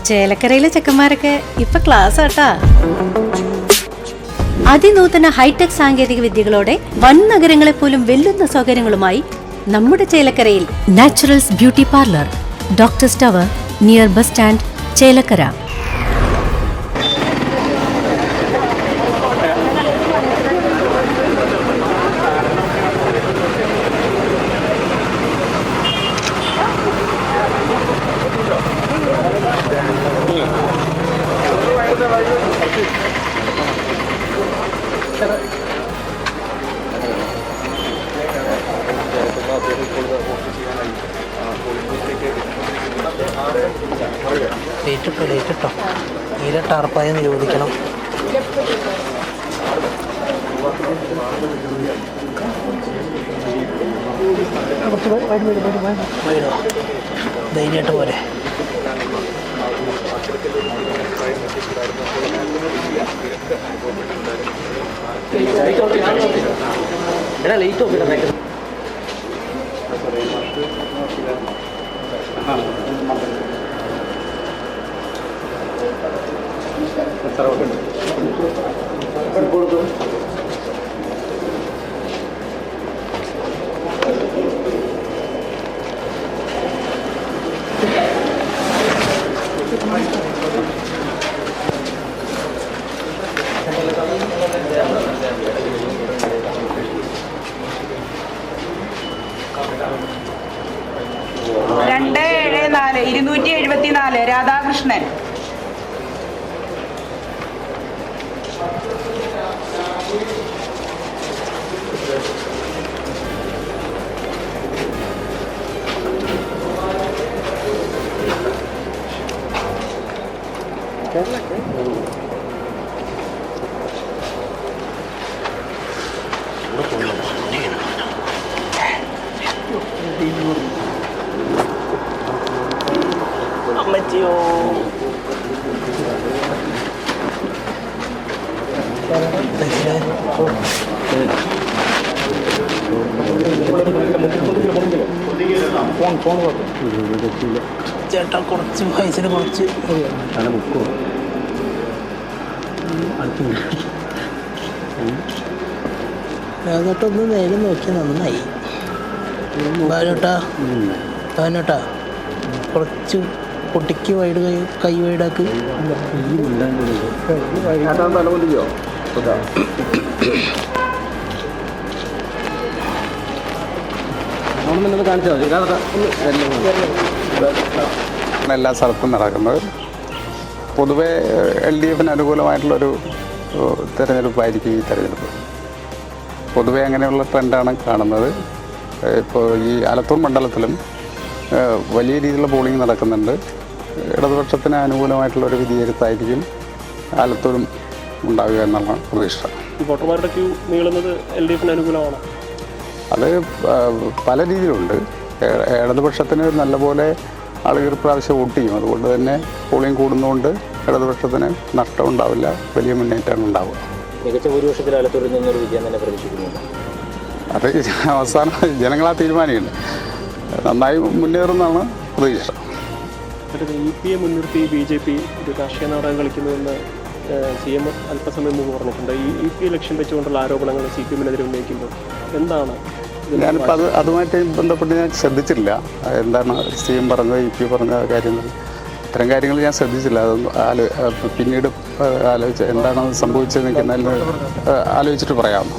ചേലക്കരയിലെ ചെക്കന്മാരൊക്കെ ഇപ്പൊ ക്ലാസ് ആട്ടാ. അതിനൂതന ഹൈടെക് സാങ്കേതിക വിദ്യകളോടെ വൻ നഗരങ്ങളെ പോലും വെല്ലുന്ന സൗകര്യങ്ങളുമായി നമ്മുടെ ചേലക്കരയിൽ Naturals beauty parlour, doctors tower, near bus stand, Chelakkara. ലേറ്റിട്ടോ തീരെ ടാർപ്പായി നിരോധിക്കണം. ധൈര്യമായിട്ട് പോരെ. രാധാകൃഷ്ണൻ. അമ്മച്ചിയോ ചേട്ടാ കുറച്ച് പൈസന് കുറച്ച് അതൊട്ടൊന്ന് നേരെ നോക്കി നന്നായി. ഭാനുട്ടാ കുറച്ച് പൊട്ടിക്ക് വൈഡ് കൈ വൈഡാക്ക്. എല്ലാ സ്ഥലത്തും നടക്കുന്നത് പൊതുവെ LDF അനുകൂലമായിട്ടുള്ളൊരു തിരഞ്ഞെടുപ്പായിരിക്കും ഈ തിരഞ്ഞെടുപ്പ്. പൊതുവെ അങ്ങനെയുള്ള ട്രെൻഡാണ് കാണുന്നത്. ഇപ്പോൾ ഈ ആലത്തൂർ മണ്ഡലത്തിലും വലിയ രീതിയിലുള്ള പോളിംഗ് നടക്കുന്നുണ്ട്. ഇടതുപക്ഷത്തിന് അനുകൂലമായിട്ടുള്ളൊരു വിധിയെഴുത്തായിരിക്കും ആലത്തൂരും ഉണ്ടാവുക എന്നുള്ള പ്രതീക്ഷ. വോട്ടർമാരുടെ ക്യൂ നീളുന്നത് LDF അനുകൂലമാണ്. അത് പല രീതിയിലുണ്ട്. ഇടതുപക്ഷത്തിന് നല്ലപോലെ ആളുകൾ പ്രാവശ്യം വോട്ട് ചെയ്യും. അതുകൊണ്ട് തന്നെ പോളിംഗ് കൂടുന്നതുകൊണ്ട് ഇടതുപക്ഷത്തിന് നഷ്ടം ഉണ്ടാവില്ല, വലിയ മുന്നേറ്റമാണ് ഉണ്ടാവുക. മികച്ച ഭൂരിപക്ഷത്തിൽ ആലത്തൂരിൽ നിന്നൊരു വിജയം തന്നെ പ്രതീക്ഷിക്കുന്നുണ്ട്. അത് അവസാനം ജനങ്ങളാ തീരുമാനിക്കുന്നത്. നന്നായി മുന്നേറുന്നതാണ് പ്രതീക്ഷ. EP മുൻനിർത്തി BJP ഒരു രാഷ്ട്രീയ നാടകം കളിക്കുന്നുവെന്ന് CM അല്പസമയം മുമ്പ് പറഞ്ഞിട്ടുണ്ട്. ഈ EP ലക്ഷ്യം വെച്ചുകൊണ്ടുള്ള ആരോപണങ്ങൾ CPM-നെതിരെ ഉന്നയിക്കുമ്പോൾ എന്താണ്? ഞാനിപ്പോൾ അതുമായിട്ട് ബന്ധപ്പെട്ട് ഞാൻ ശ്രദ്ധിച്ചില്ല. എന്താണ് CM പറഞ്ഞത്, EP പറഞ്ഞ കാര്യങ്ങൾ, ഇത്തരം കാര്യങ്ങൾ ഞാൻ ശ്രദ്ധിച്ചില്ല. അതൊന്നും പിന്നീട് ആലോചിച്ച് എന്താണ് സംഭവിച്ചതെന്നൊക്കെ ആലോചിച്ചിട്ട് പറയാമോ?